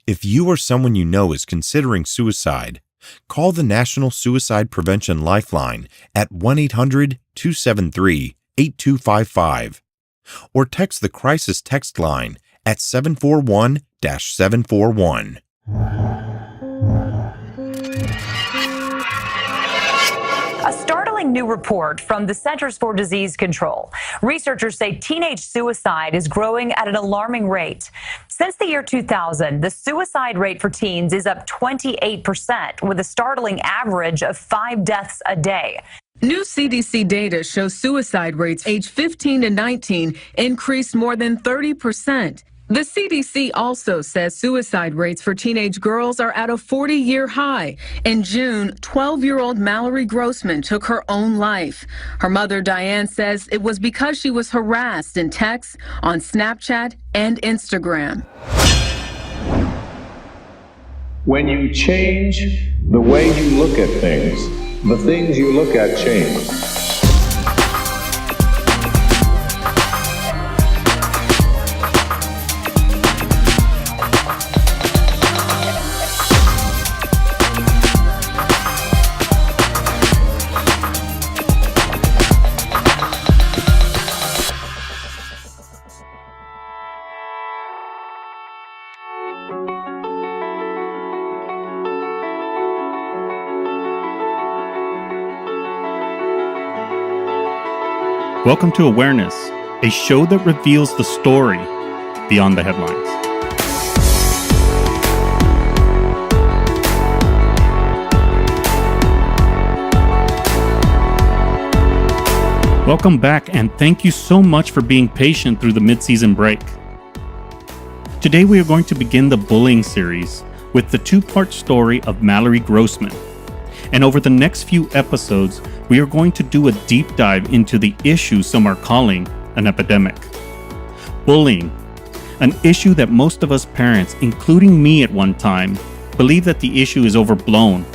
If you or someone you know is considering suicide, call the National Suicide Prevention Lifeline at 1-800-273-8255 or text the crisis text line at 741-741. A startling new report from the Centers for Disease Control. Researchers say teenage suicide is growing at an alarming rate. Since the year 2000, the suicide rate for teens is up 28%, with a startling average of 5 deaths a day. New CDC data shows suicide rates aged 15 to 19 increased more than 30%. The CDC also says suicide rates for teenage girls are at a 40-year high. In June, 12-year-old Mallory Grossman took her own life. Her mother, Diane, says it was because she was harassed in texts, on Snapchat, and Instagram. When you change the way you look at things, the things you look at change. Welcome to Awareness, a show that reveals the story beyond the headlines. Welcome back, and thank you so much for being patient through the mid-season break. Today we are going to begin the bullying series with the two-part story of Mallory Grossman. And over the next few episodes, we are going to do a deep dive into the issue some are calling an epidemic. Bullying, an issue that most of us parents, including me at one time, believe that the issue is overblown,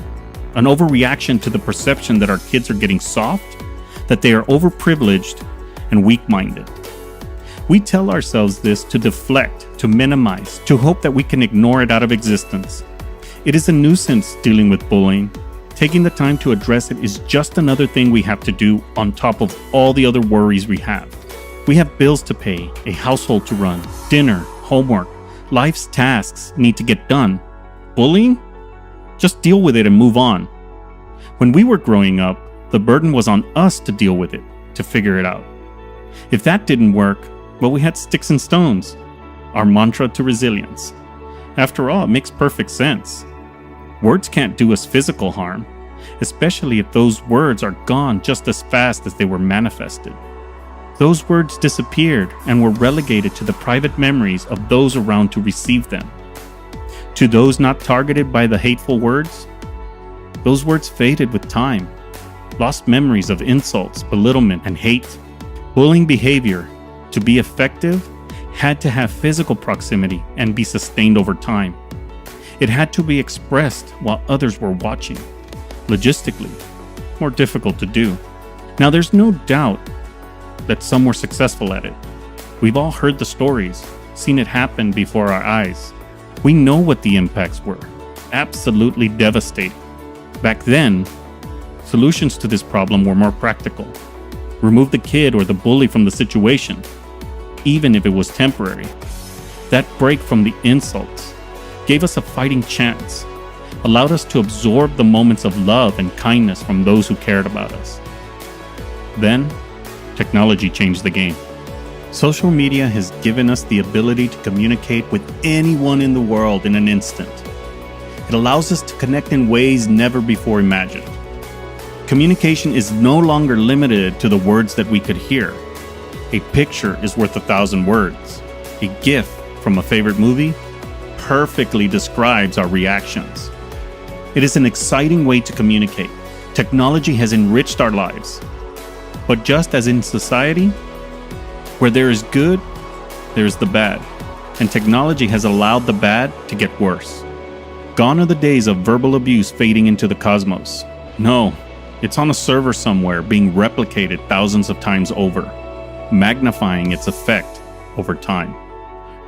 an overreaction to the perception that our kids are getting soft, that they are overprivileged and weak-minded. We tell ourselves this to deflect, to minimize, to hope that we can ignore it out of existence. It is a nuisance dealing with bullying. Taking the time to address it is just another thing we have to do on top of all the other worries we have. We have bills to pay, a household to run, dinner, homework, life's tasks need to get done. Bullying? Just deal with it and move on. When we were growing up, the burden was on us to deal with it, to figure it out. If that didn't work, well, we had sticks and stones, our mantra to resilience. After all, it makes perfect sense. Words can't do us physical harm, especially if those words are gone just as fast as they were manifested. Those words disappeared and were relegated to the private memories of those around to receive them. To those not targeted by the hateful words, those words faded with time, lost memories of insults, belittlement, and hate. Bullying behavior, to be effective, had to have physical proximity and be sustained over time. It had to be expressed while others were watching. Logistically, more difficult to do. Now, there's no doubt that some were successful at it. We've all heard the stories, seen it happen before our eyes. We know what the impacts were. Absolutely devastating. Back then, solutions to this problem were more practical. Remove the kid or the bully from the situation, even if it was temporary. That break from the insults gave us a fighting chance, allowed us to absorb the moments of love and kindness from those who cared about us. Then, technology changed the game. Social media has given us the ability to communicate with anyone in the world in an instant. It allows us to connect in ways never before imagined. Communication is no longer limited to the words that we could hear. A picture is worth 1,000 words. A GIF from a favorite movie perfectly describes our reactions. It is an exciting way to communicate. Technology has enriched our lives. But just as in society, where there is good, there is the bad. And technology has allowed the bad to get worse. Gone are the days of verbal abuse fading into the cosmos. No, it's on a server somewhere being replicated thousands of times over, magnifying its effect over time,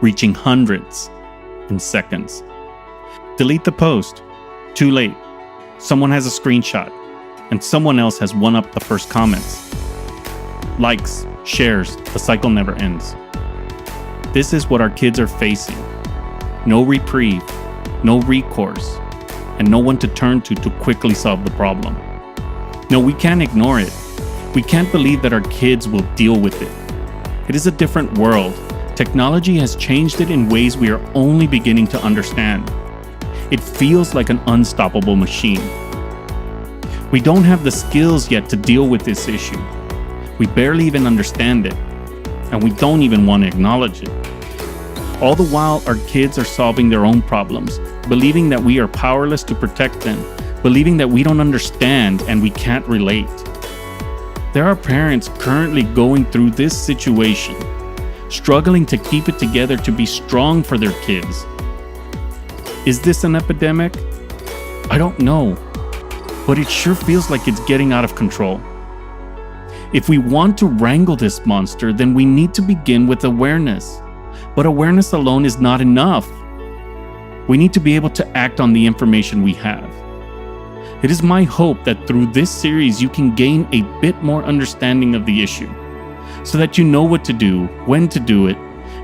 reaching hundreds in seconds. Delete the post. Too late. Someone has a screenshot, and someone else has one-upped the first comments. Likes, shares, the cycle never ends. This is what our kids are facing. No reprieve, no recourse, and no one to turn to quickly solve the problem. No, we can't ignore it. We can't believe that our kids will deal with it. It is a different world. Technology has changed it in ways we are only beginning to understand. It feels like an unstoppable machine. We don't have the skills yet to deal with this issue. We barely even understand it, and we don't even want to acknowledge it. All the while, our kids are solving their own problems, believing that we are powerless to protect them, believing that we don't understand and we can't relate. There are parents currently going through this situation, struggling to keep it together to be strong for their kids. Is this an epidemic? I don't know, but it sure feels like it's getting out of control. If we want to wrangle this monster, then we need to begin with awareness. But awareness alone is not enough. We need to be able to act on the information we have. It is my hope that through this series you can gain a bit more understanding of the issue, so that you know what to do, when to do it,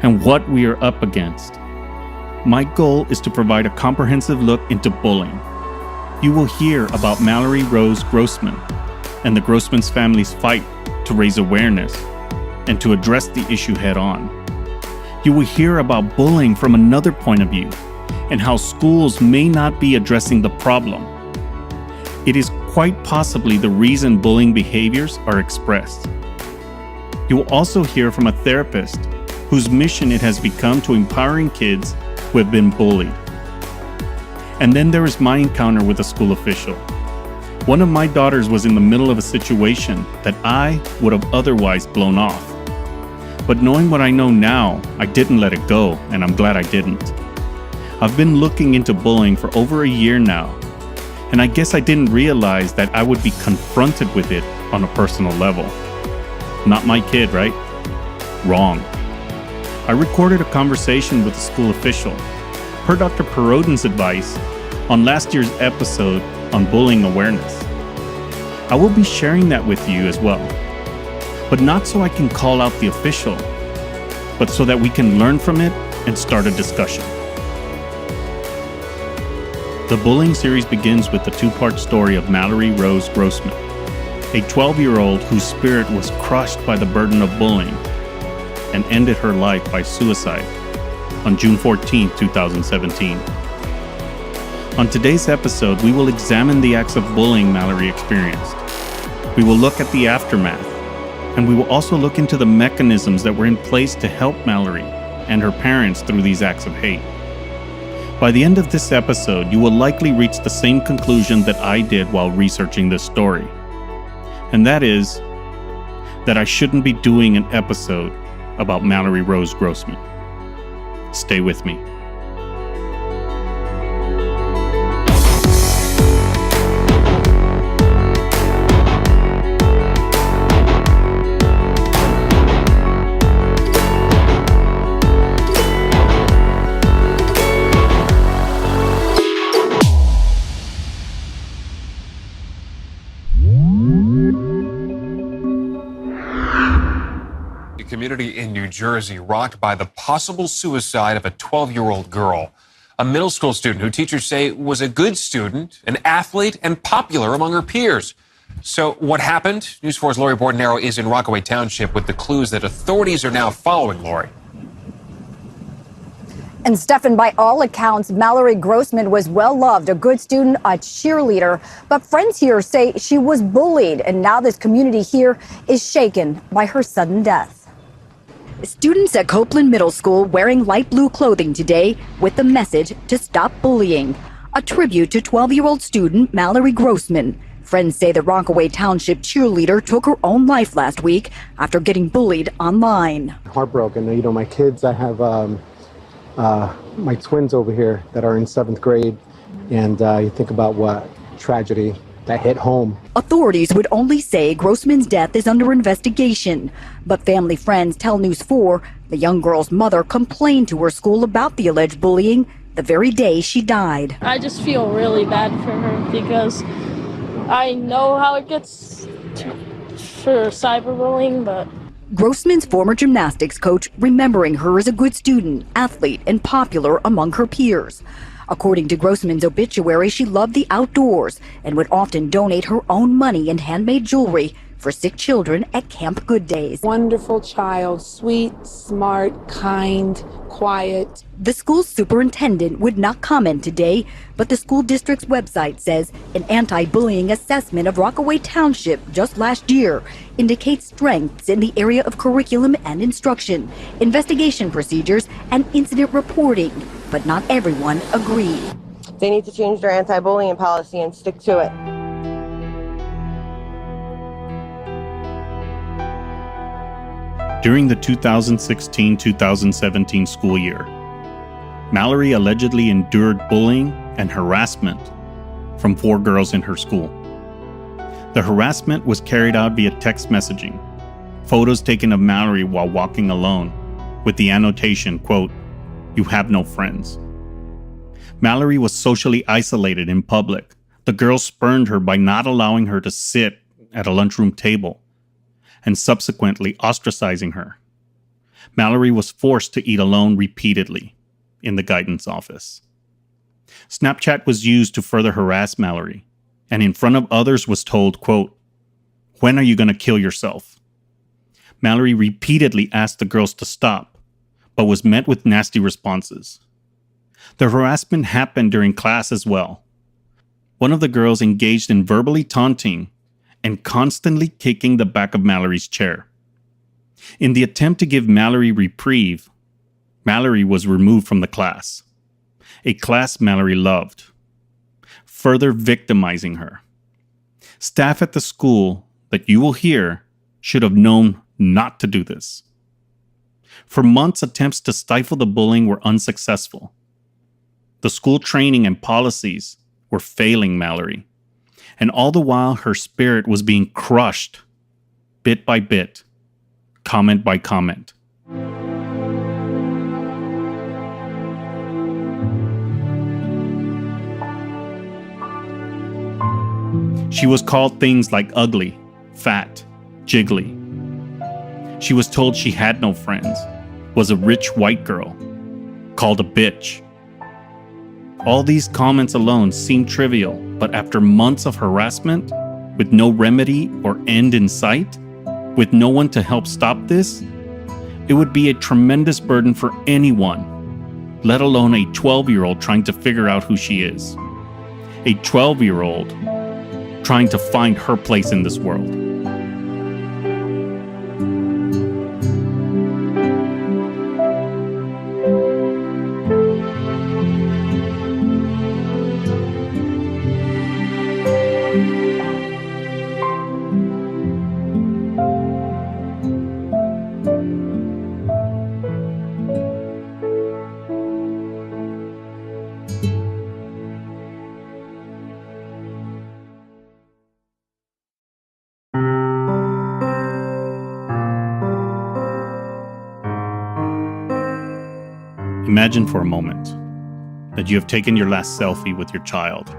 and what we are up against. My goal is to provide a comprehensive look into bullying. You will hear about Mallory Rose Grossman and the Grossman's family's fight to raise awareness and to address the issue head on. You will hear about bullying from another point of view and how schools may not be addressing the problem. It is quite possibly the reason bullying behaviors are expressed. You will also hear from a therapist whose mission it has become to empowering kids who have been bullied. And then there is my encounter with a school official. One of my daughters was in the middle of a situation that I would have otherwise blown off. But knowing what I know now, I didn't let it go, and I'm glad I didn't. I've been looking into bullying for over a year now, and I guess I didn't realize that I would be confronted with it on a personal level. Not my kid, right? Wrong. I recorded a conversation with a school official, per Dr. Perodin's advice, on last year's episode on bullying awareness. I will be sharing that with you as well, but not so I can call out the official, but so that we can learn from it and start a discussion. The bullying series begins with the two-part story of Mallory Rose Grossman, a 12-year-old whose spirit was crushed by the burden of bullying and ended her life by suicide on June 14, 2017. On today's episode, we will examine the acts of bullying Mallory experienced. We will look at the aftermath, and we will also look into the mechanisms that were in place to help Mallory and her parents through these acts of hate. By the end of this episode, you will likely reach the same conclusion that I did while researching this story. And that is that I shouldn't be doing an episode about Mallory Rose Grossman. Stay with me. Community in New Jersey rocked by the possible suicide of a 12-year-old girl, a middle school student who teachers say was a good student, an athlete, and popular among her peers. So what happened? News 4's Lori Bordenaro is in Rockaway Township with the clues that authorities are now following. Lori. And Stefan, by all accounts, Mallory Grossman was well loved, a good student, a cheerleader. But friends here say she was bullied, and now this community here is shaken by her sudden death. Students at Copeland Middle School wearing light blue clothing today with the message to stop bullying. A tribute to 12-year-old student Mallory Grossman. Friends say the Rockaway Township cheerleader took her own life last week after getting bullied online. Heartbroken. You know, my kids, I have my twins over here that are in 7th grade, and you think about what tragedy that hit home. Authorities would only say Grossman's death is under investigation, but family friends tell News 4 the young girl's mother complained to her school about the alleged bullying the very day she died. I just feel really bad for her because I know how it gets for cyberbullying, but... Grossman's former gymnastics coach remembering her as a good student, athlete, and popular among her peers. According to Grossman's obituary, she loved the outdoors and would often donate her own money and handmade jewelry for sick children at Camp Good Days. Wonderful child, sweet, smart, kind, quiet. The school superintendent would not comment today, but the school district's website says an anti-bullying assessment of Rockaway Township just last year indicates strengths in the area of curriculum and instruction, investigation procedures, and incident reporting, but not everyone agreed. They need to change their anti-bullying policy and stick to it. During the 2016-2017 school year, Mallory allegedly endured bullying and harassment from 4 girls in her school. The harassment was carried out via text messaging, photos taken of Mallory while walking alone, with the annotation, quote, "You have no friends." Mallory was socially isolated in public. The girls spurned her by not allowing her to sit at a lunchroom table, and subsequently ostracizing her. Mallory was forced to eat alone repeatedly in the guidance office. Snapchat was used to further harass Mallory, and in front of others was told, quote, "When are you going to kill yourself?" Mallory repeatedly asked the girls to stop, but was met with nasty responses. The harassment happened during class as well. One of the girls engaged in verbally taunting and constantly kicking the back of Mallory's chair. In the attempt to give Mallory reprieve, Mallory was removed from the class, a class Mallory loved, further victimizing her. Staff at the school that you will hear should have known not to do this. For months, attempts to stifle the bullying were unsuccessful. The school training and policies were failing Mallory, and all the while her spirit was being crushed, bit by bit, comment by comment. She was called things like ugly, fat, jiggly. She was told she had no friends, was a rich white girl, called a bitch. All these comments alone seemed trivial, but after months of harassment, with no remedy or end in sight, with no one to help stop this, it would be a tremendous burden for anyone, let alone a 12-year-old trying to figure out who she is. A 12-year-old trying to find her place in this world. Imagine for a moment that you have taken your last selfie with your child,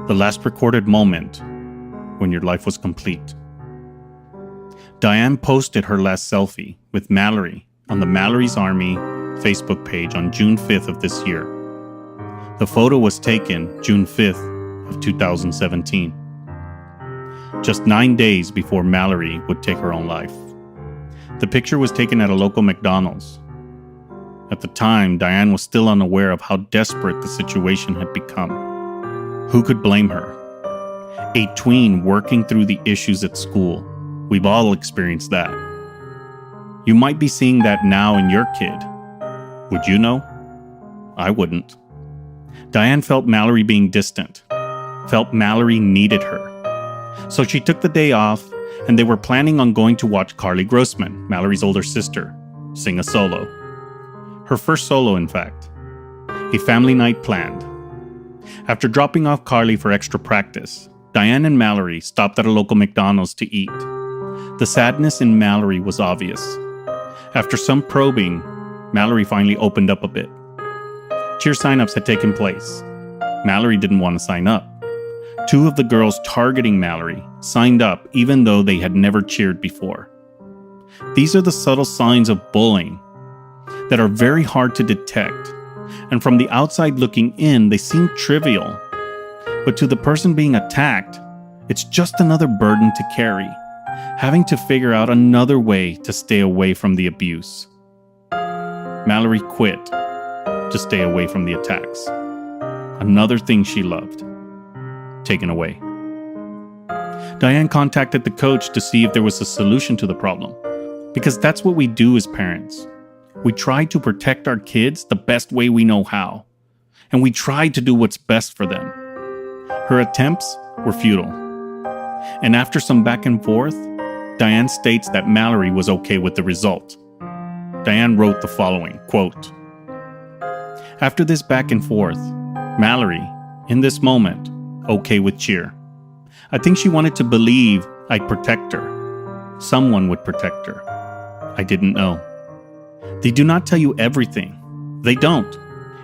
the last recorded moment when your life was complete. Diane posted her last selfie with Mallory on the Mallory's Army Facebook page on June 5th of this year. The photo was taken June 5th of 2017, just 9 days before Mallory would take her own life. The picture was taken at a local McDonald's. At the time, Diane was still unaware of how desperate the situation had become. Who could blame her? A tween working through the issues at school. We've all experienced that. You might be seeing that now in your kid. Would you know? I wouldn't. Diane felt Mallory being distant, felt Mallory needed her. So she took the day off, and they were planning on going to watch Carly Grossman, Mallory's older sister, sing a solo. Her first solo, in fact. A family night planned. After dropping off Carly for extra practice, Diane and Mallory stopped at a local McDonald's to eat. The sadness in Mallory was obvious. After some probing, Mallory finally opened up a bit. Cheer signups had taken place. Mallory didn't want to sign up. 2 of the girls targeting Mallory signed up even though they had never cheered before. These are the subtle signs of bullying that are very hard to detect, and from the outside looking in, they seem trivial. But to the person being attacked, it's just another burden to carry, having to figure out another way to stay away from the abuse. Mallory quit to stay away from the attacks. Another thing she loved, taken away. Diane contacted the coach to see if there was a solution to the problem, because that's what we do as parents. We try to protect our kids the best way we know how, and we try to do what's best for them. Her attempts were futile, and after some back and forth, Diane states that Mallory was okay with the result. Diane wrote the following, quote, "After this back and forth, Mallory, in this moment, okay with cheer. I think she wanted to believe I'd protect her. Someone would protect her. I didn't know. They do not tell you everything. They don't.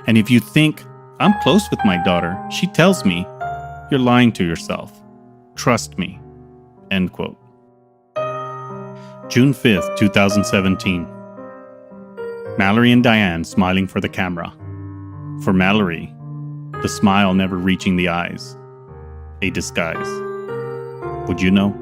And if you think, I'm close with my daughter, she tells me, you're lying to yourself. Trust me." End quote. June 5th, 2017. Mallory and Diane smiling for the camera. For Mallory, the smile never reaching the eyes. A disguise. Would you know?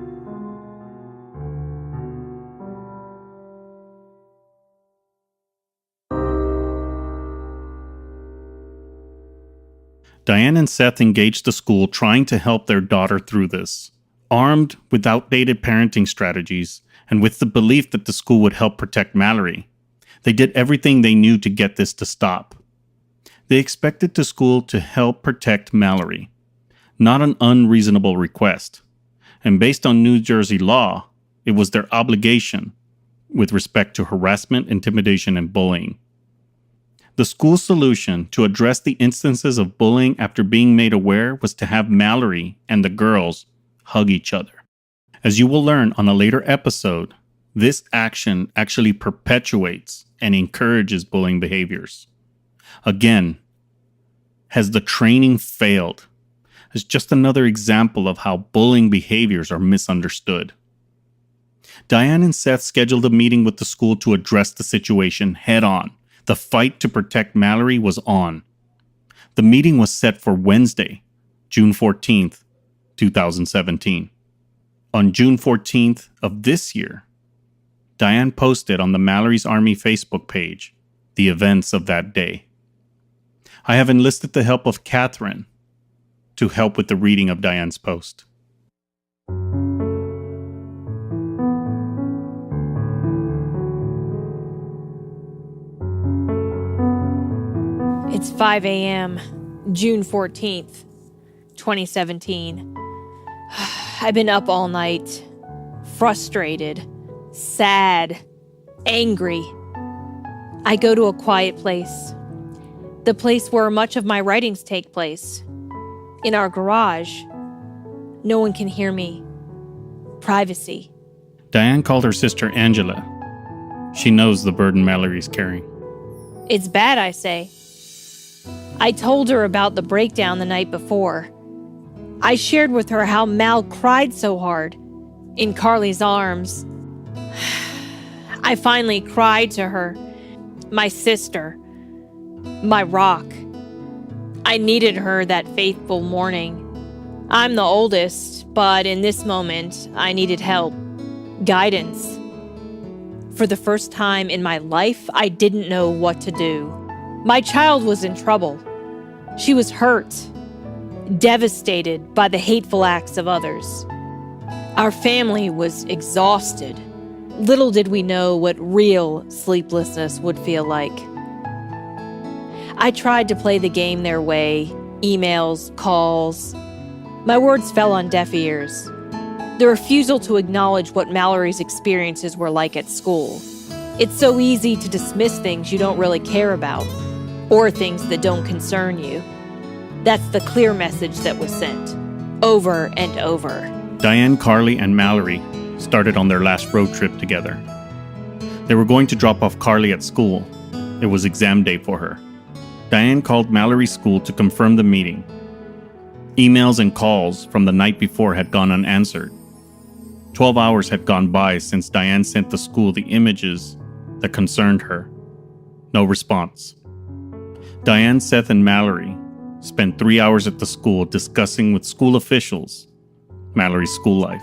Diane and Seth engaged the school trying to help their daughter through this. Armed with outdated parenting strategies and with the belief that the school would help protect Mallory, they did everything they knew to get this to stop. They expected the school to help protect Mallory, not an unreasonable request. And based on New Jersey law, it was their obligation with respect to harassment, intimidation, and bullying. The school's solution to address the instances of bullying after being made aware was to have Mallory and the girls hug each other. As you will learn on a later episode, this action actually perpetuates and encourages bullying behaviors. Again, has the training failed? It's just another example of how bullying behaviors are misunderstood. Diane and Seth scheduled a meeting with the school to address the situation head on. The fight to protect Mallory was on. The meeting was set for Wednesday, June 14th, 2017. On June 14th of this year, Diane posted on the Mallory's Army Facebook page the events of that day. I have enlisted the help of Catherine to help with the reading of Diane's post. It's 5 a.m., June 14th, 2017. I've been up all night, frustrated, sad, angry. I go to a quiet place, the place where much of my writings take place. In our garage, no one can hear me. Privacy. Diane called her sister Angela. She knows the burden Mallory's carrying. It's bad, I say. I told her about the breakdown the night before. I shared with her how Mal cried so hard in Carly's arms. I finally cried to her, my sister, my rock. I needed her that faithful morning. I'm the oldest, but in this moment, I needed help, guidance. For the first time in my life, I didn't know what to do. My child was in trouble. She was hurt, devastated by the hateful acts of others. Our family was exhausted. Little did we know what real sleeplessness would feel like. I tried to play the game their way, emails, calls. My words fell on deaf ears. The refusal to acknowledge what Mallory's experiences were like at school. It's so easy to dismiss things you don't really care about, or things that don't concern you. That's the clear message that was sent, over and over. Diane, Carly, and Mallory started on their last road trip together. They were going to drop off Carly at school. It was exam day for her. Diane called Mallory's school to confirm the meeting. Emails and calls from the night before had gone unanswered. 12 hours had gone by since Diane sent the school the images that concerned her. No response. Diane, Seth, and Mallory spent 3 hours at the school discussing with school officials Mallory's school life.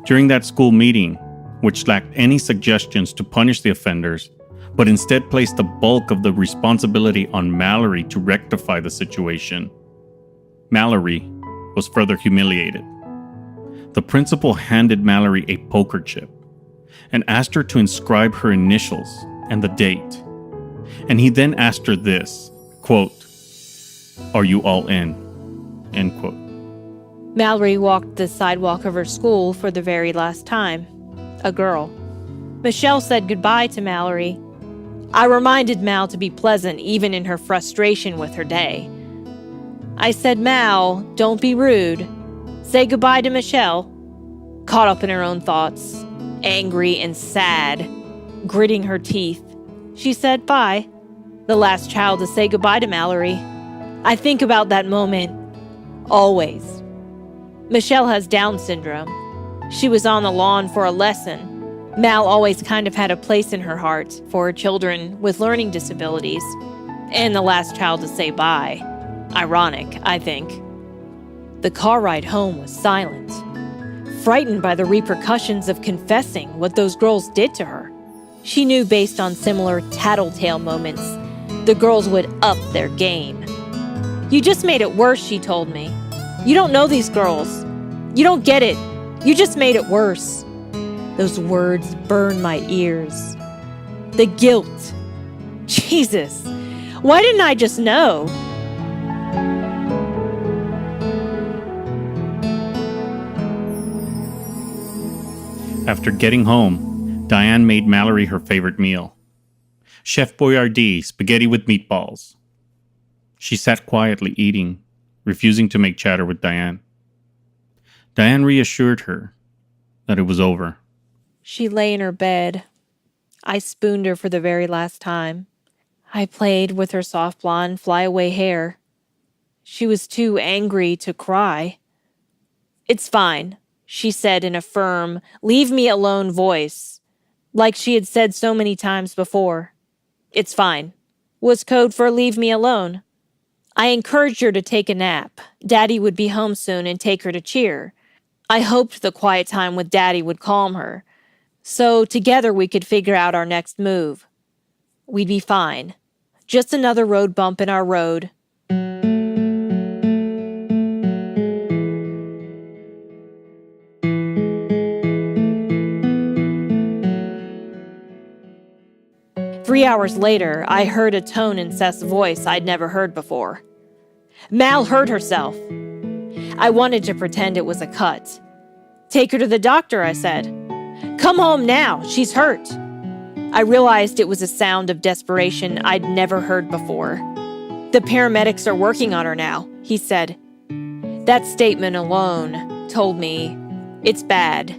During that school meeting, which lacked any suggestions to punish the offenders, but instead placed the bulk of the responsibility on Mallory to rectify the situation, Mallory was further humiliated. The principal handed Mallory a poker chip and asked her to inscribe her initials and the date. And he then asked her this, quote, "Are you all in?" End quote. Mallory walked the sidewalk of her school for the very last time. A girl. Michelle said goodbye to Mallory. I reminded Mal to be pleasant even in her frustration with her day. I said, "Mal, don't be rude. Say goodbye to Michelle." Caught up in her own thoughts, angry and sad, gritting her teeth, she said bye. The last child to say goodbye to Mallory. I think about that moment always. Michelle has Down syndrome. She was on the lawn for a lesson. Mal always kind of had a place in her heart for children with learning disabilities. And the last child to say bye. Ironic, I think. The car ride home was silent, frightened by the repercussions of confessing what those girls did to her. She knew based on similar tattletale moments, the girls would up their game. "You just made it worse," she told me. "You don't know these girls. You don't get it. You just made it worse." Those words burned my ears. The guilt. Jesus, why didn't I just know? After getting home, Diane made Mallory her favorite meal. Chef Boyardee spaghetti with meatballs. She sat quietly eating, refusing to make chatter with Diane. Diane reassured her that it was over. She lay in her bed. I spooned her for the very last time. I played with her soft blonde flyaway hair. She was too angry to cry. "It's fine," she said in a firm, leave me alone voice, like she had said so many times before. "It's fine" was code for leave me alone. I encouraged her to take a nap. Daddy would be home soon and take her to cheer. I hoped the quiet time with Daddy would calm her, so together we could figure out our next move. We'd be fine. Just another road bump in our road. Three hours later, I heard a tone in Seth's voice I'd never heard before. Mal hurt herself. I wanted to pretend it was a cut. "Take her to the doctor," I said. "Come home now, she's hurt." I realized it was a sound of desperation I'd never heard before. "The paramedics are working on her now," he said. That statement alone told me it's bad.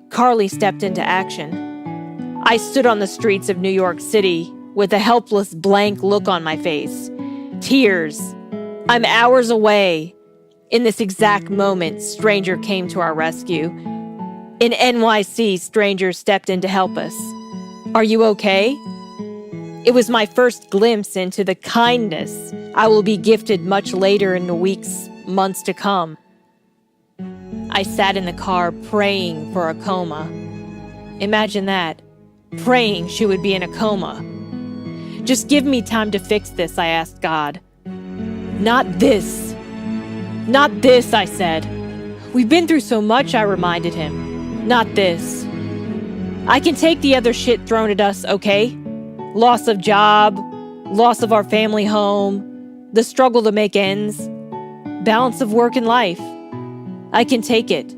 Carly stepped into action. I stood on the streets of New York City with a helpless blank look on my face. Tears. I'm hours away. In this exact moment, stranger came to our rescue. In NYC, strangers stepped in to help us. "Are you okay?" It was my first glimpse into the kindness I will be gifted much later in the weeks, months to come. I sat in the car praying for a coma. Imagine that. Praying she would be in a coma. "Just give me time to fix this," I asked God. "Not this. Not this," I said. "We've been through so much," I reminded him. "Not this. I can take the other shit thrown at us, okay? Loss of job, loss of our family home, the struggle to make ends, balance of work and life. I can take it.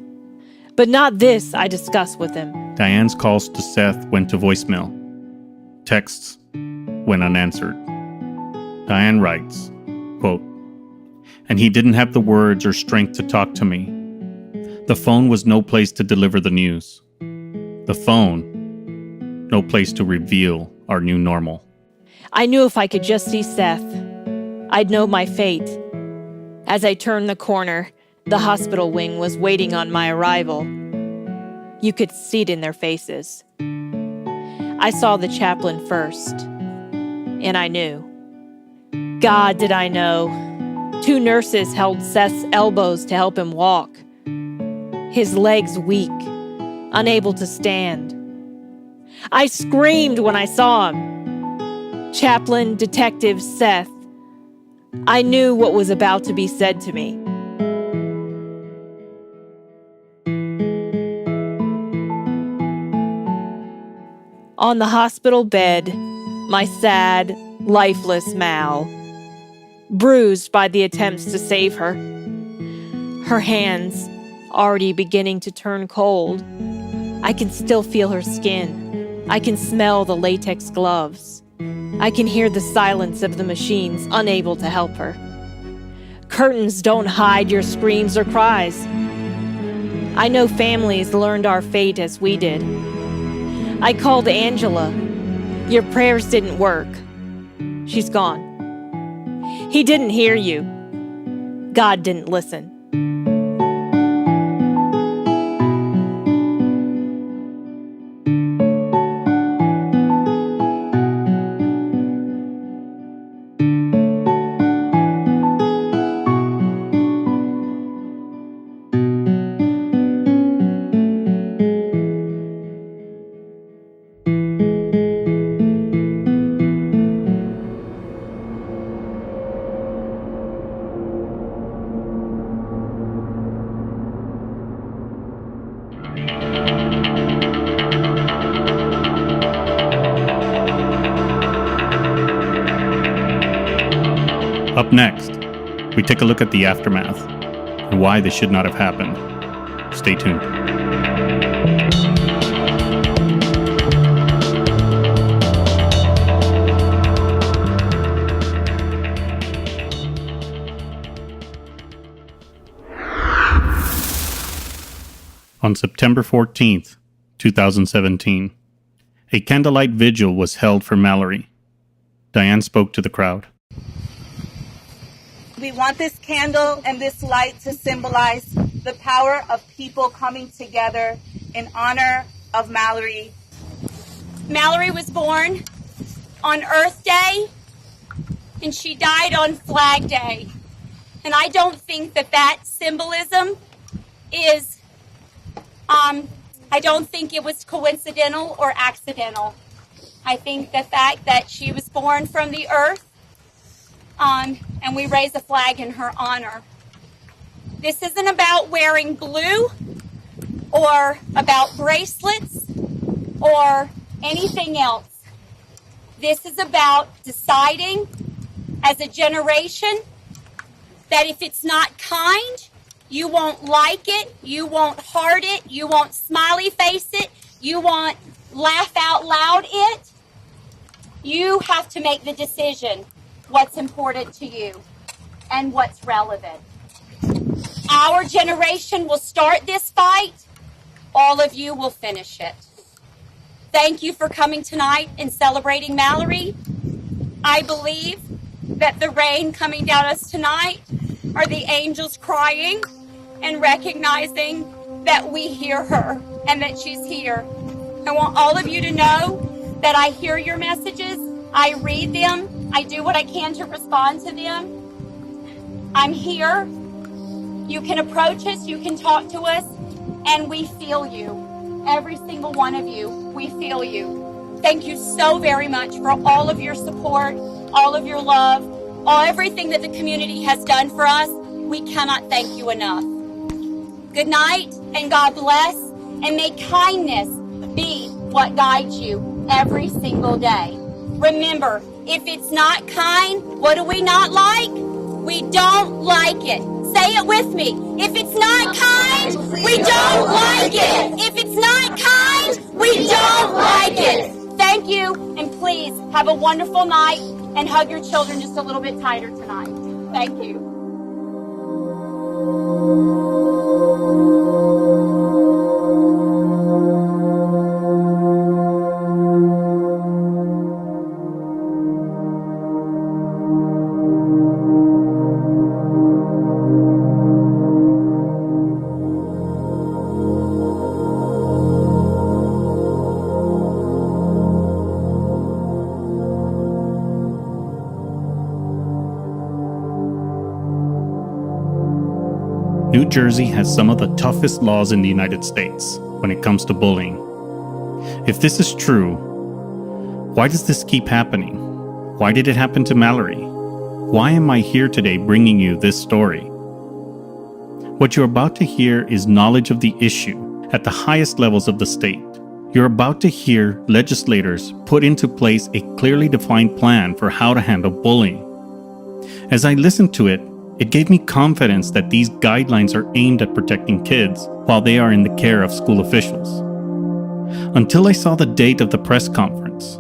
But not this," I discussed with him. Diane's calls to Seth went to voicemail. Texts went unanswered. Diane writes, quote, "And he didn't have the words or strength to talk to me. The phone was no place to deliver the news. The phone, no place to reveal our new normal." I knew if I could just see Seth, I'd know my fate. As I turned the corner, the hospital wing was waiting on my arrival. You could see it in their faces. I saw the chaplain first, and I knew. God, did I know. 2 nurses held Seth's elbows to help him walk. His legs weak, unable to stand. I screamed when I saw him. Chaplain Detective Seth. I knew what was about to be said to me. On the hospital bed, my sad, lifeless Mal, bruised by the attempts to save her. Her hands already beginning to turn cold. I can still feel her skin. I can smell the latex gloves. I can hear the silence of the machines unable to help her. Curtains don't hide your screams or cries. I know families learned our fate as we did. I called Angela. Your prayers didn't work. She's gone. He didn't hear you. God didn't listen. Up next, we take a look at the aftermath and why this should not have happened. Stay tuned. On September 14th, 2017, a candlelight vigil was held for Mallory. Diane spoke to the crowd. We want this candle and this light to symbolize the power of people coming together in honor of Mallory. Mallory was born on Earth Day, and she died on Flag Day. And I don't think that symbolism is, I don't think it was coincidental or accidental. I think the fact that she was born from the earth, and we raise a flag in her honor. This isn't about wearing blue or about bracelets or anything else. This is about deciding as a generation that if it's not kind, you won't like it, you won't heart it, you won't smiley face it, you won't laugh out loud it. You have to make the decision what's important to you and what's relevant. Our generation will start this fight. All of you will finish it. Thank you for coming tonight and celebrating Mallory. I believe that the rain coming down us tonight are the angels crying and recognizing that we hear her and that she's here. I want all of you to know that I hear your messages, I read them, I do what I can to respond to them. I'm here. You can approach us, you can talk to us, and we feel you. Every single one of you, we feel you. Thank you so very much for all of your support, all of your love, everything that the community has done for us. We cannot thank you enough. Good night, and God bless, and may kindness be what guides you every single day. Remember, if it's not kind, what do we not like? We don't like it. Say it with me. If it's not kind, we don't like it. If it's not kind, we don't like it. Thank you, and please have a wonderful night and hug your children just a little bit tighter tonight. Thank you. New Jersey has some of the toughest laws in the United States when it comes to bullying. If this is true, why does this keep happening? Why did it happen to Mallory? Why am I here today bringing you this story? What you're about to hear is knowledge of the issue at the highest levels of the state. You're about to hear legislators put into place a clearly defined plan for how to handle bullying. As I listened to it, it gave me confidence that these guidelines are aimed at protecting kids while they are in the care of school officials. Until I saw the date of the press conference.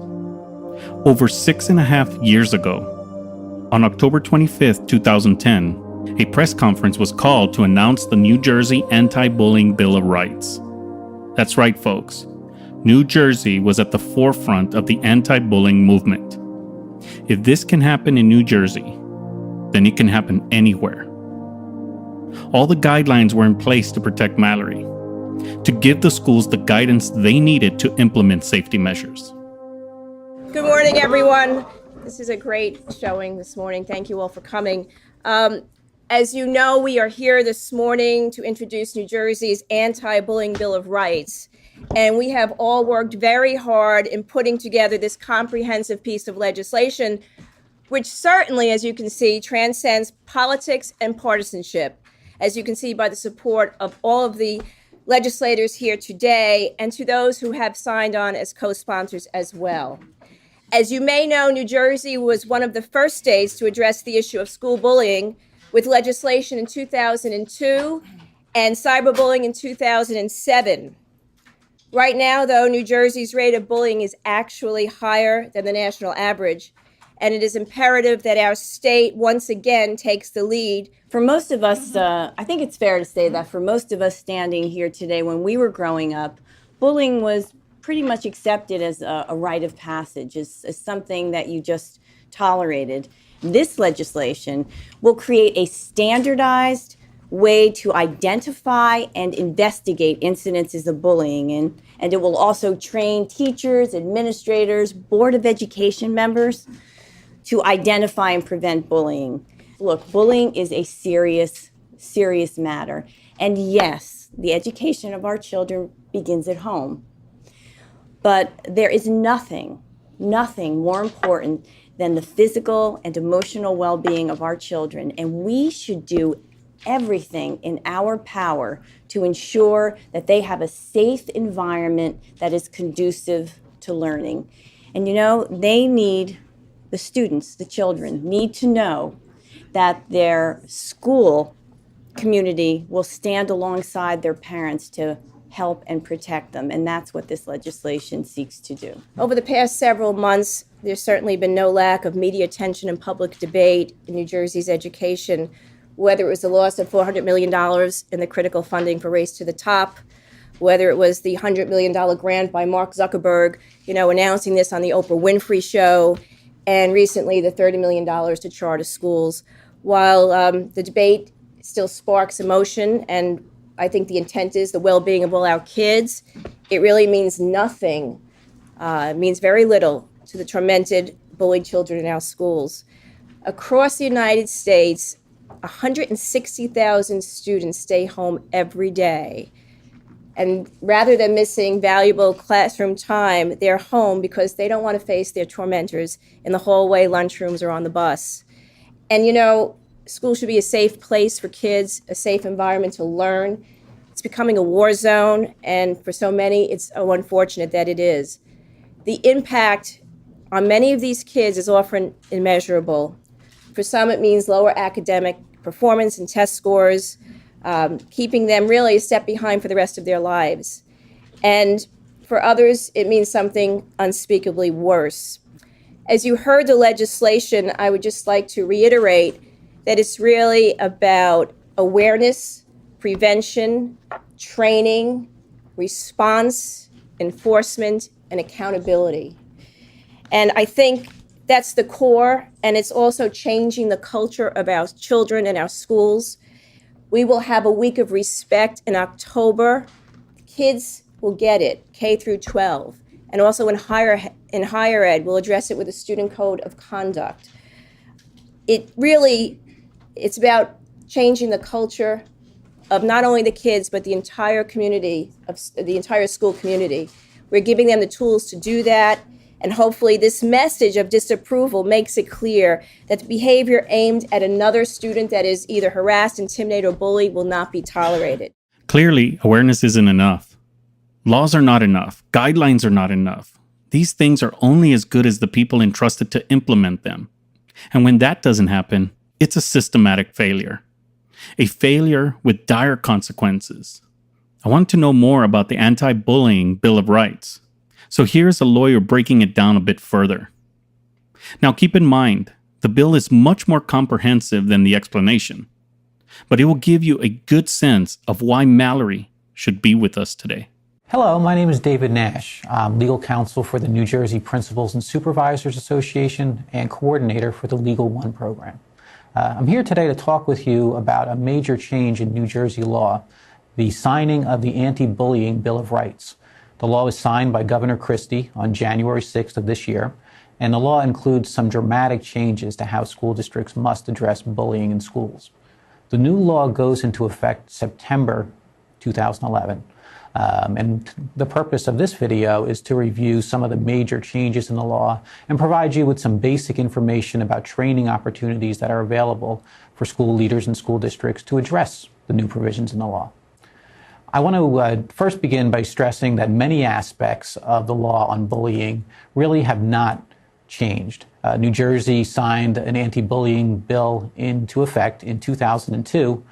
Over 6.5 years ago, on October 25th, 2010, a press conference was called to announce the New Jersey Anti-Bullying Bill of Rights. That's right, folks. New Jersey was at the forefront of the anti-bullying movement. If this can happen in New Jersey, then it can happen anywhere. All the guidelines were in place to protect Mallory, to give the schools the guidance they needed to implement safety measures. Good morning, everyone. This is a great showing this morning. Thank you all for coming. As you know, we are here this morning to introduce New Jersey's Anti-Bullying Bill of Rights. And we have all worked very hard in putting together this comprehensive piece of legislation, which certainly, as you can see, transcends politics and partisanship, as you can see by the support of all of the legislators here today and to those who have signed on as co-sponsors as well. As you may know, New Jersey was one of the first states to address the issue of school bullying with legislation in 2002 and cyberbullying in 2007. Right now, though, New Jersey's rate of bullying is actually higher than the national average, and it is imperative that our state once again takes the lead. For most of us, I think it's fair to say that for most of us standing here today, when we were growing up, bullying was pretty much accepted as a rite of passage, as something that you just tolerated. This legislation will create a standardized way to identify and investigate incidences of bullying, and it will also train teachers, administrators, Board of Education members to identify and prevent bullying. Look, bullying is a serious, serious matter. And yes, the education of our children begins at home. But there is nothing more important than the physical and emotional well-being of our children. And we should do everything in our power to ensure that they have a safe environment that is conducive to learning. And the students, the children, need to know that their school community will stand alongside their parents to help and protect them, and that's what this legislation seeks to do. Over the past several months, there's certainly been no lack of media attention and public debate in New Jersey's education, whether it was the loss of $400 million in the critical funding for Race to the Top, whether it was the $100 million grant by Mark Zuckerberg, announcing this on the Oprah Winfrey Show, and recently the $30 million to charter schools. While the debate still sparks emotion, and I think the intent is the well-being of all our kids, it really means nothing. It means very little to the tormented, bullied children in our schools. Across the United States, 160,000 students stay home every day. And rather than missing valuable classroom time, they're home because they don't want to face their tormentors in the hallway, lunchrooms, or on the bus. And school should be a safe place for kids, a safe environment to learn. It's becoming a war zone, and for so many, it's so unfortunate that it is. The impact on many of these kids is often immeasurable. For some, it means lower academic performance and test scores, keeping them really a step behind for the rest of their lives. And for others, it means something unspeakably worse. As you heard the legislation, I would just like to reiterate that it's really about awareness, prevention, training, response, enforcement, and accountability. And I think that's the core, and it's also changing the culture of our children and our schools. We will have a week of respect in October. It's will get it, K through 12. And also in higher ed, we'll address it with a student code of conduct. It's about changing the culture of not only the kids, but the entire community, of the entire school community. We're giving them the tools to do that. And hopefully this message of disapproval makes it clear that the behavior aimed at another student that is either harassed, intimidated, or bullied will not be tolerated. Clearly, awareness isn't enough. Laws are not enough. Guidelines are not enough. These things are only as good as the people entrusted to implement them. And when that doesn't happen, it's a systematic failure. A failure with dire consequences. I want to know more about the Anti-Bullying Bill of Rights. So here's a lawyer breaking it down a bit further. Now keep in mind, the bill is much more comprehensive than the explanation, but it will give you a good sense of why Mallory should be with us today. Hello, my name is David Nash. I'm legal counsel for the New Jersey Principals and Supervisors Association and coordinator for the Legal One program. I'm here today to talk with you about a major change in New Jersey law, the signing of the Anti-Bullying Bill of Rights. The law was signed by Governor Christie on January 6th of this year, and the law includes some dramatic changes to how school districts must address bullying in schools. The new law goes into effect September 2011, and the purpose of this video is to review some of the major changes in the law and provide you with some basic information about training opportunities that are available for school leaders and school districts to address the new provisions in the law. I want to first begin by stressing that many aspects of the law on bullying really have not changed. New Jersey signed an anti-bullying bill into effect in 2002,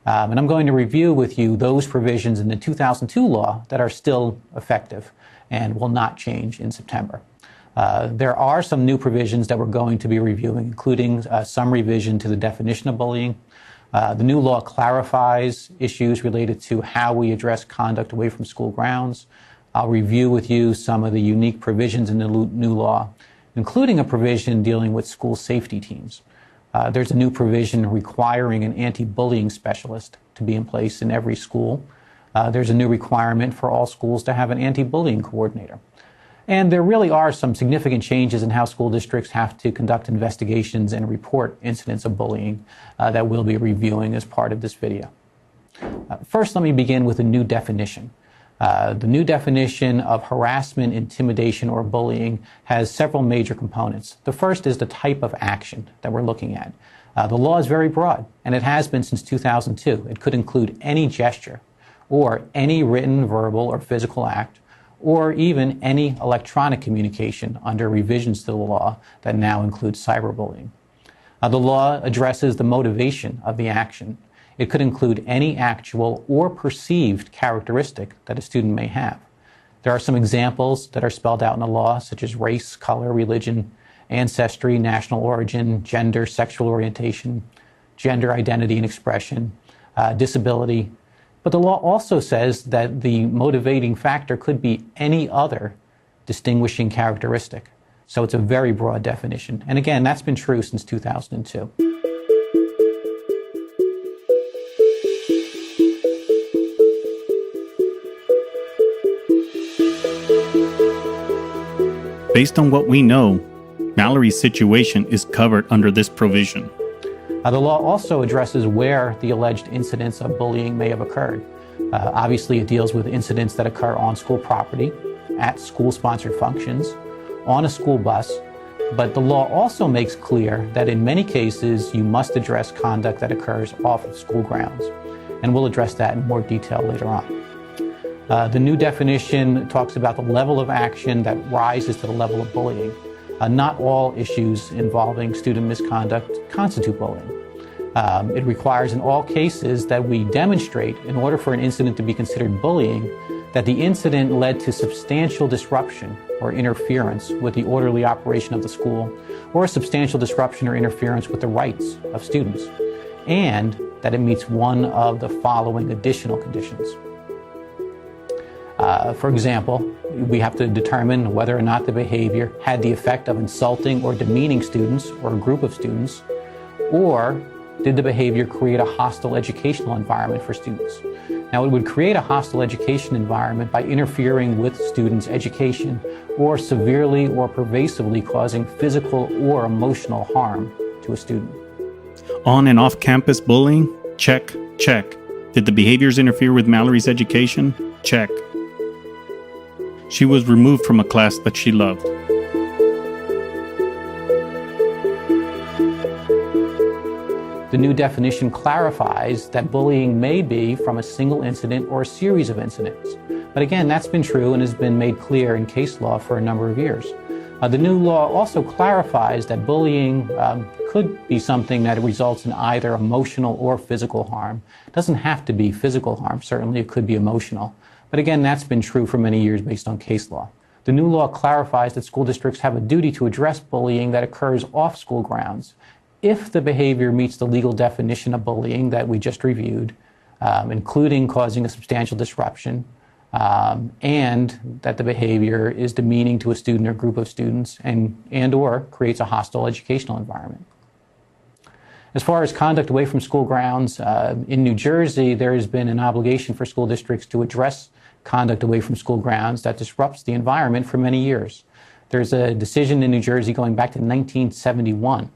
and I'm going to review with you those provisions in the 2002 law that are still effective and will not change in September. There are some new provisions that we're going to be reviewing, including some revision to the definition of bullying. The new law clarifies issues related to how we address conduct away from school grounds. I'll review with you some of the unique provisions in the new law, including a provision dealing with school safety teams. There's a new provision requiring an anti-bullying specialist to be in place in every school. There's a new requirement for all schools to have an anti-bullying coordinator. And there really are some significant changes in how school districts have to conduct investigations and report incidents of bullying that we'll be reviewing as part of this video. First, let me begin with a new definition. The new definition of harassment, intimidation, or bullying has several major components. The first is the type of action that we're looking at. The law is very broad, and it has been since 2002. It could include any gesture, or any written, verbal, or physical act, or even any electronic communication under revisions to the law that now includes cyberbullying. The law addresses the motivation of the action. It could include any actual or perceived characteristic that a student may have. There are some examples that are spelled out in the law, such as race, color, religion, ancestry, national origin, gender, sexual orientation, gender identity and expression, disability. But the law also says that the motivating factor could be any other distinguishing characteristic. So it's a very broad definition. And again, that's been true since 2002. Based on what we know, Mallory's situation is covered under this provision. The law also addresses where the alleged incidents of bullying may have occurred. Obviously, it deals with incidents that occur on school property, at school-sponsored functions, on a school bus, but the law also makes clear that in many cases you must address conduct that occurs off of school grounds, and we'll address that in more detail later on. The new definition talks about the level of action that rises to the level of bullying. Not all issues involving student misconduct constitute bullying. It requires in all cases that we demonstrate, in order for an incident to be considered bullying, that the incident led to substantial disruption or interference with the orderly operation of the school, or a substantial disruption or interference with the rights of students, and that it meets one of the following additional conditions. For example, we have to determine whether or not the behavior had the effect of insulting or demeaning students or a group of students, or did the behavior create a hostile educational environment for students? Now, it would create a hostile education environment by interfering with students' education or severely or pervasively causing physical or emotional harm to a student. On and off campus bullying? Check, check. Did the behaviors interfere with Mallory's education? Check. She was removed from a class that she loved. The new definition clarifies that bullying may be from a single incident or a series of incidents. But again, that's been true and has been made clear in case law for a number of years. The new law also clarifies that bullying could be something that results in either emotional or physical harm. It doesn't have to be physical harm, certainly it could be emotional. But again, that's been true for many years based on case law. The new law clarifies that school districts have a duty to address bullying that occurs off school grounds if the behavior meets the legal definition of bullying that we just reviewed, including causing a substantial disruption, and that the behavior is demeaning to a student or group of students and or creates a hostile educational environment. As far as conduct away from school grounds, in New Jersey, there has been an obligation for school districts to address conduct away from school grounds that disrupts the environment for many years. There's a decision in New Jersey going back to 1971, a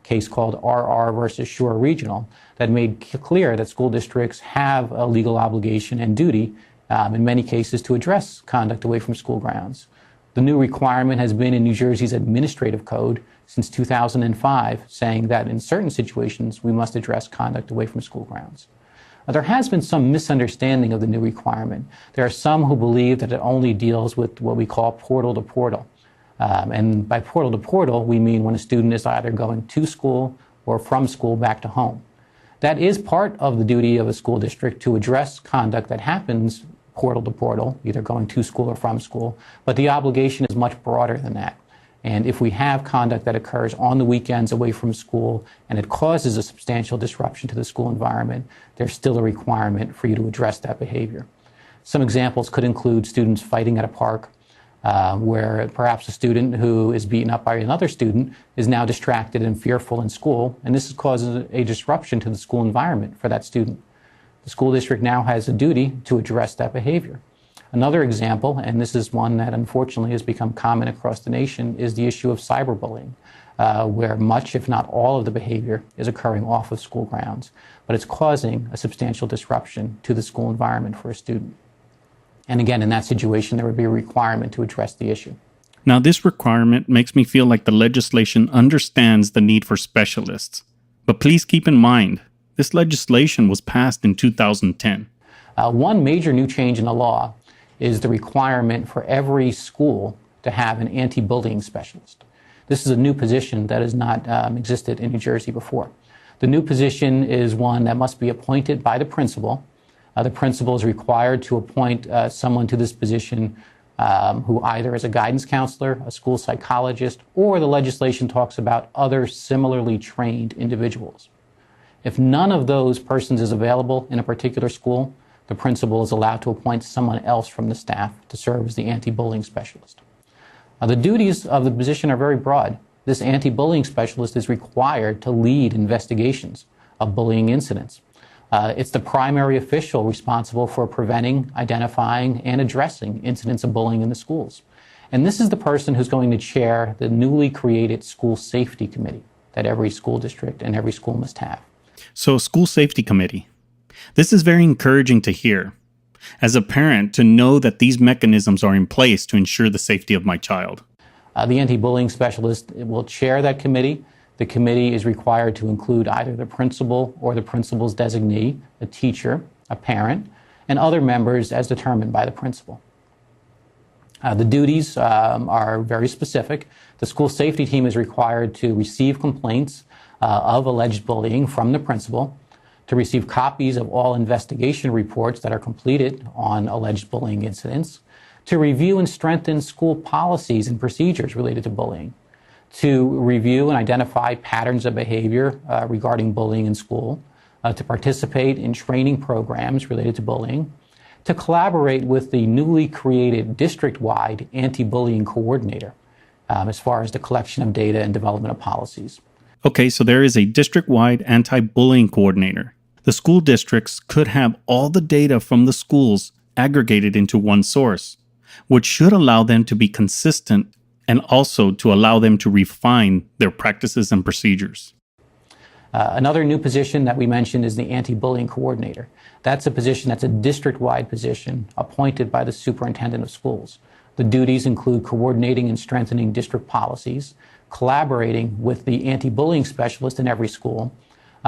case called RR versus Shore Regional, that made clear that school districts have a legal obligation and duty in many cases to address conduct away from school grounds. The new requirement has been in New Jersey's administrative code since 2005, saying that in certain situations we must address conduct away from school grounds. There has been some misunderstanding of the new requirement. There are some who believe that it only deals with what we call portal to portal. And by portal to portal, we mean when a student is either going to school or from school back to home. That is part of the duty of a school district to address conduct that happens portal to portal, either going to school or from school, but the obligation is much broader than that. And if we have conduct that occurs on the weekends away from school and it causes a substantial disruption to the school environment, there's still a requirement for you to address that behavior. Some examples could include students fighting at a park, where perhaps a student who is beaten up by another student is now distracted and fearful in school, and this causes a disruption to the school environment for that student. The school district now has a duty to address that behavior. Another example, and this is one that unfortunately has become common across the nation, is the issue of cyberbullying, where much, if not all, of the behavior is occurring off of school grounds, but it's causing a substantial disruption to the school environment for a student. And again, in that situation, there would be a requirement to address the issue. Now, this requirement makes me feel like the legislation understands the need for specialists. But please keep in mind, this legislation was passed in 2010. One major new change in the law is the requirement for every school to have an anti-bullying specialist. This is a new position that has not existed in New Jersey before. The new position is one that must be appointed by the principal. The principal is required to appoint someone to this position who either is a guidance counselor, a school psychologist, or the legislation talks about other similarly trained individuals. If none of those persons is available in a particular school, the principal is allowed to appoint someone else from the staff to serve as the anti-bullying specialist. The duties of the position are very broad. This anti-bullying specialist is required to lead investigations of bullying incidents. It's the primary official responsible for preventing, identifying, and addressing incidents of bullying in the schools. And this is the person who's going to chair the newly created school safety committee that every school district and every school must have. So, school safety committee. This is very encouraging to hear. As a parent, to know that these mechanisms are in place to ensure the safety of my child. The anti-bullying specialist will chair that committee. The committee is required to include either the principal or the principal's designee, a teacher, a parent, and other members as determined by the principal. The duties are very specific. The school safety team is required to receive complaints of alleged bullying from the principal, to receive copies of all investigation reports that are completed on alleged bullying incidents, to review and strengthen school policies and procedures related to bullying, to review and identify patterns of behavior regarding bullying in school, to participate in training programs related to bullying, to collaborate with the newly created district-wide anti-bullying coordinator as far as the collection of data and development of policies. Okay, so there is a district-wide anti-bullying coordinator. The school districts could have all the data from the schools aggregated into one source, which should allow them to be consistent and also to allow them to refine their practices and procedures. Another new position that we mentioned is the anti-bullying coordinator. That's a position that's a district-wide position appointed by the superintendent of schools. The duties include coordinating and strengthening district policies, collaborating with the anti-bullying specialist in every school,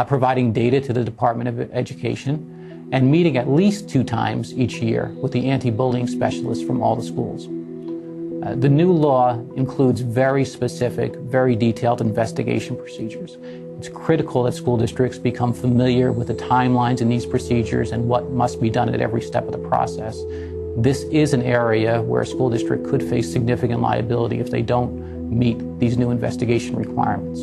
providing data to the Department of Education, and meeting at least 2 times each year with the anti-bullying specialists from all the schools. The new law includes very specific, very detailed investigation procedures. It's critical that school districts become familiar with the timelines in these procedures and what must be done at every step of the process. This is an area where a school district could face significant liability if they don't meet these new investigation requirements.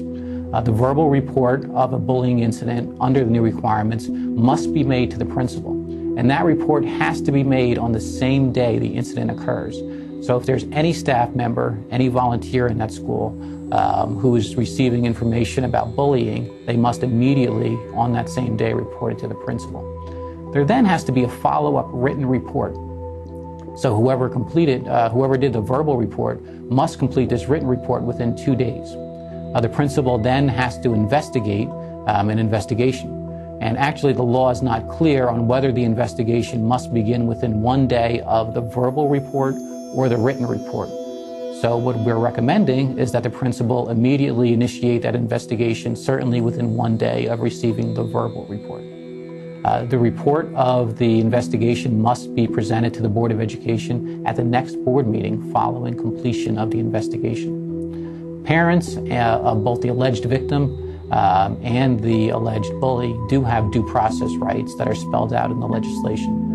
The verbal report of a bullying incident under the new requirements must be made to the principal, and that report has to be made on the same day the incident occurs. So if there's any staff member, any volunteer in that school who is receiving information about bullying, they must immediately, on that same day, report it to the principal. There then has to be a follow-up written report. So whoever did the verbal report must complete this written report within 2 days. The principal then has to investigate an investigation. And actually, the law is not clear on whether the investigation must begin within 1 day of the verbal report or the written report. So what we're recommending is that the principal immediately initiate that investigation, certainly within 1 day of receiving the verbal report. The report of the investigation must be presented to the Board of Education at the next board meeting following completion of the investigation. Parents of both the alleged victim and the alleged bully do have due process rights that are spelled out in the legislation.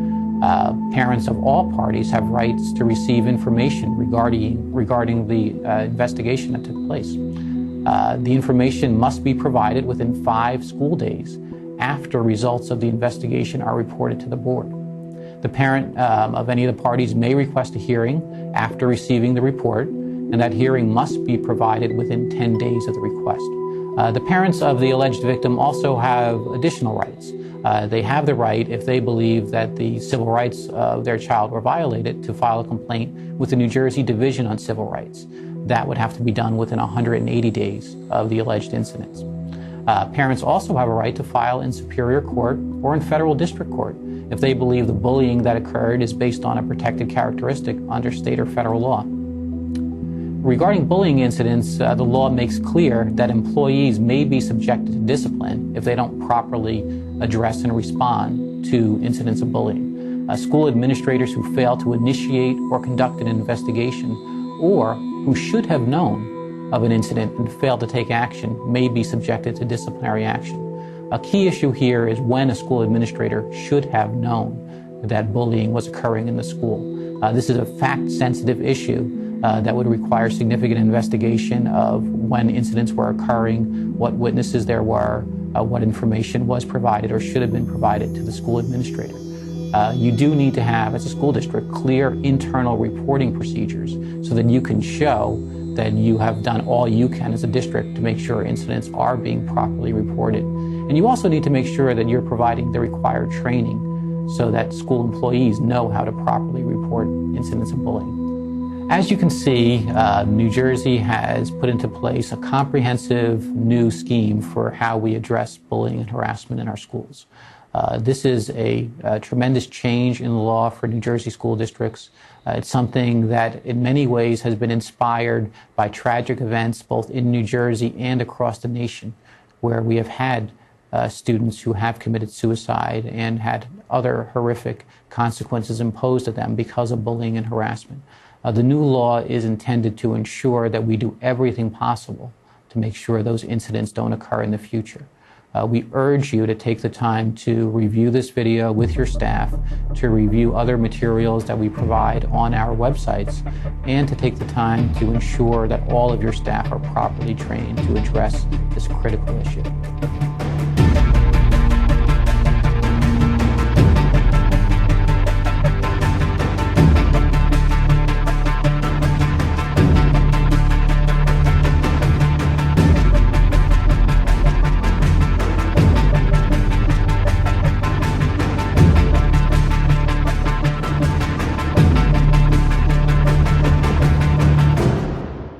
Parents of all parties have rights to receive information regarding the investigation that took place. The information must be provided within 5 school days after results of the investigation are reported to the board. The parent of any of the parties may request a hearing after receiving the report, and that hearing must be provided within 10 days of the request. The parents of the alleged victim also have additional rights. They have the right, if they believe that the civil rights of their child were violated, to file a complaint with the New Jersey Division on Civil Rights. That would have to be done within 180 days of the alleged incidents. Parents also have a right to file in Superior Court or in Federal District Court if they believe the bullying that occurred is based on a protected characteristic under state or federal law. Regarding bullying incidents, the law makes clear that employees may be subjected to discipline if they don't properly address and respond to incidents of bullying. School administrators who fail to initiate or conduct an investigation, or who should have known of an incident and failed to take action, may be subjected to disciplinary action. A key issue here is when a school administrator should have known that bullying was occurring in the school. This is a fact-sensitive issue that would require significant investigation of when incidents were occurring, what witnesses there were, what information was provided or should have been provided to the school administrator. You do need to have, as a school district, clear internal reporting procedures so that you can show that you have done all you can as a district to make sure incidents are being properly reported. And you also need to make sure that you're providing the required training so that school employees know how to properly report incidents of bullying. As you can see, New Jersey has put into place a comprehensive new scheme for how we address bullying and harassment in our schools. This is a tremendous change in the law for New Jersey school districts. It's something that in many ways has been inspired by tragic events both in New Jersey and across the nation, where we have had students who have committed suicide and had other horrific consequences imposed on them because of bullying and harassment. The new law is intended to ensure that we do everything possible to make sure those incidents don't occur in the future. We urge you to take the time to review this video with your staff, to review other materials that we provide on our websites, and to take the time to ensure that all of your staff are properly trained to address this critical issue.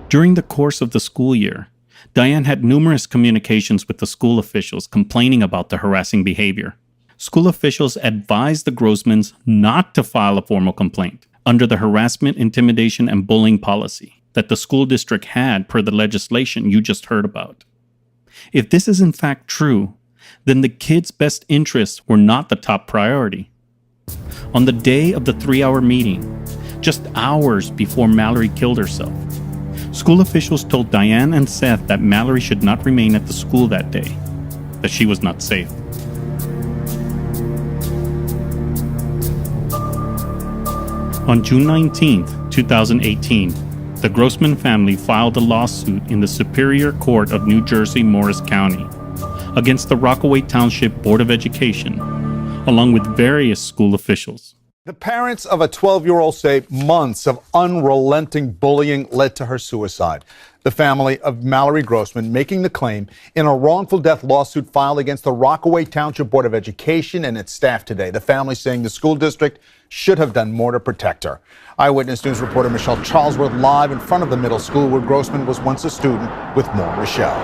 During the course of the school year, Diane had numerous communications with the school officials complaining about the harassing behavior. School officials advised the Grossmans not to file a formal complaint under the harassment, intimidation, and bullying policy that the school district had per the legislation you just heard about. If this is in fact true, then the kids' best interests were not the top priority. On the day of the 3-hour meeting, just hours before Mallory killed herself, school officials told Diane and Seth that Mallory should not remain at the school that day, that she was not safe. On June 19, 2018, the Grossman family filed a lawsuit in the Superior Court of New Jersey, Morris County, against the Rockaway Township Board of Education, along with various school officials. The parents of a 12-year-old say months of unrelenting bullying led to her suicide. The family of Mallory Grossman making the claim in a wrongful death lawsuit filed against the Rockaway Township Board of Education and its staff today. The family saying the school district should have done more to protect her. Eyewitness News reporter Michelle Charlesworth live in front of the middle school where Grossman was once a student with more. Michelle.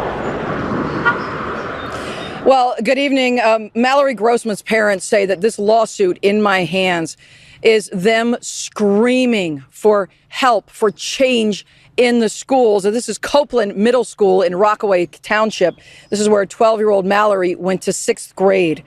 Well, good evening. Mallory Grossman's parents say that this lawsuit in my hands is them screaming for help, for change in the schools. This is Copeland Middle School in Rockaway Township. This is where 12-year-old Mallory went to 6th grade.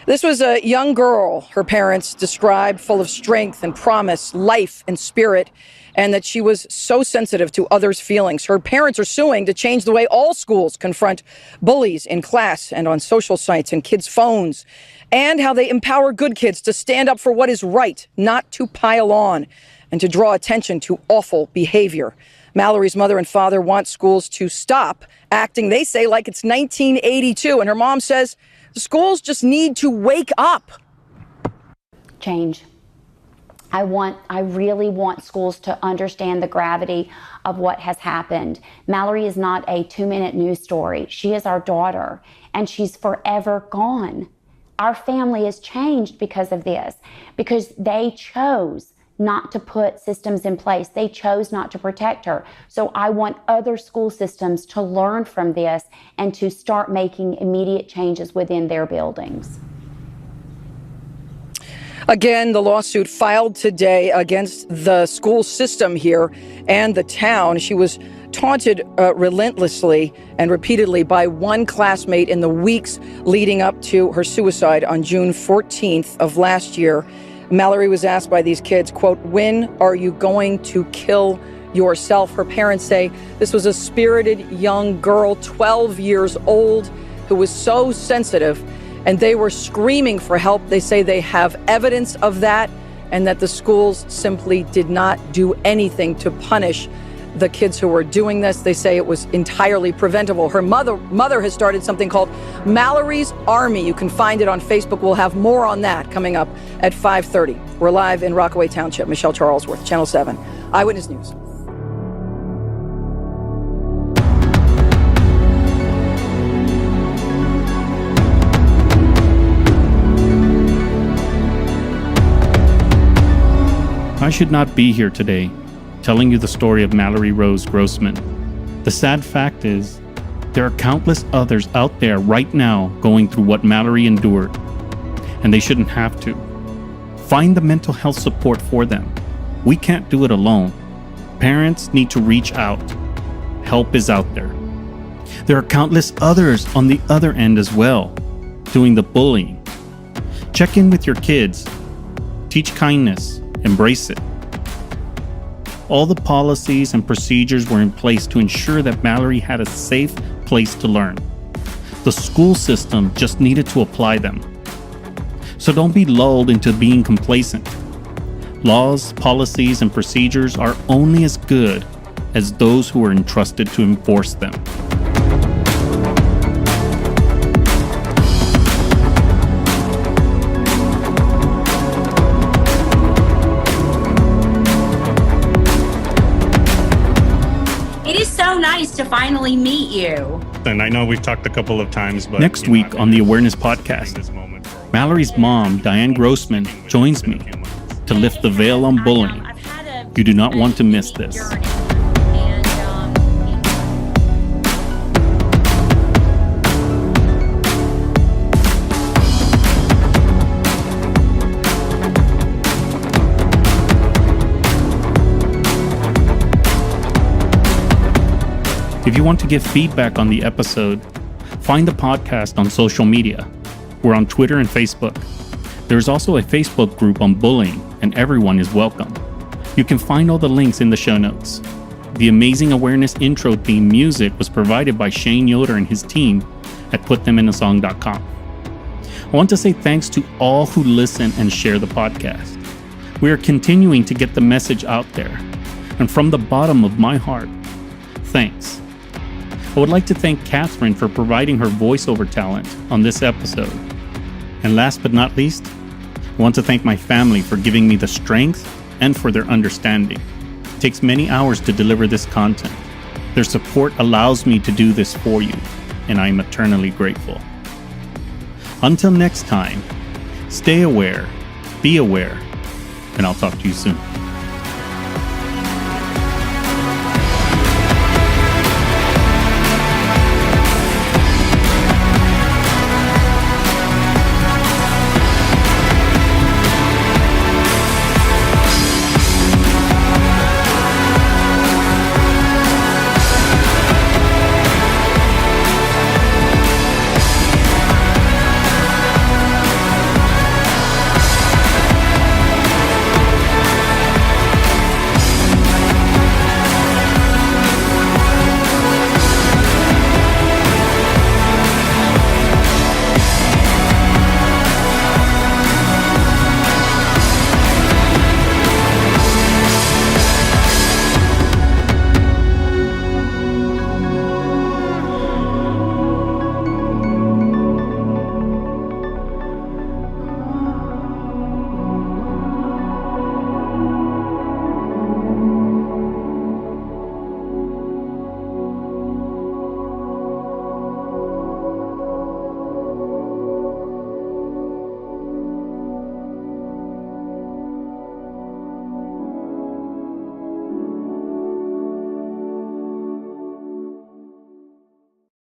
This was a young girl, her parents described, full of strength and promise, life and spirit, and that she was so sensitive to others' feelings. Her parents are suing to change the way all schools confront bullies in class and on social sites and kids' phones, and how they empower good kids to stand up for what is right, not to pile on, and to draw attention to awful behavior. Mallory's mother and father want schools to stop acting, they say, like it's 1982, and her mom says the schools just need to wake up. Change. I really want schools to understand the gravity of what has happened. Mallory is not a 2-minute news story. She is our daughter, and she's forever gone. Our family has changed because of this, because they chose not to put systems in place. They chose not to protect her. So I want other school systems to learn from this and to start making immediate changes within their buildings. Again, the lawsuit filed today against the school system here and the town. She was taunted relentlessly and repeatedly by one classmate in the weeks leading up to her suicide on June 14th of last year. Mallory was asked by these kids, quote, "When are you going to kill yourself?" Her parents say this was a spirited young girl, 12 years old, who was so sensitive, and they were screaming for help. They say they have evidence of that and that the schools simply did not do anything to punish the kids who were doing this. They say it was entirely preventable. Her mother has started something called Mallory's Army. You can find it on Facebook. We'll have more on that coming up at 5:30. We're live in Rockaway Township. Michelle Charlesworth, Channel 7, Eyewitness News. I should not be here today telling you the story of Mallory Rose Grossman. The sad fact is, there are countless others out there right now going through what Mallory endured, and they shouldn't have to. Find the mental health support for them. We can't do it alone. Parents need to reach out. Help is out there. There are countless others on the other end as well, doing the bullying. Check in with your kids. Teach kindness. Embrace it. All the policies and procedures were in place to ensure that Mallory had a safe place to learn. The school system just needed to apply them. So don't be lulled into being complacent. Laws, policies, and procedures are only as good as those who are entrusted to enforce them. Nice to finally meet you. And I know we've talked a couple of times, but next week on the Awareness Podcast, Mallory's mom, Diane Grossman, joins me to lift the veil on bullying. You do not want to miss this. If you want to give feedback on the episode, find the podcast on social media. We're on Twitter and Facebook. There's also a Facebook group on bullying, and everyone is welcome. You can find all the links in the show notes. The Amazing Awareness intro theme music was provided by Shane Yoder and his team at puttheminasong.com. I want to say thanks to all who listen and share the podcast. We are continuing to get the message out there, and from the bottom of my heart, thanks. I would like to thank Catherine for providing her voiceover talent on this episode. And last but not least, I want to thank my family for giving me the strength and for their understanding. It takes many hours to deliver this content. Their support allows me to do this for you, and I am eternally grateful. Until next time, stay aware, be aware, and I'll talk to you soon.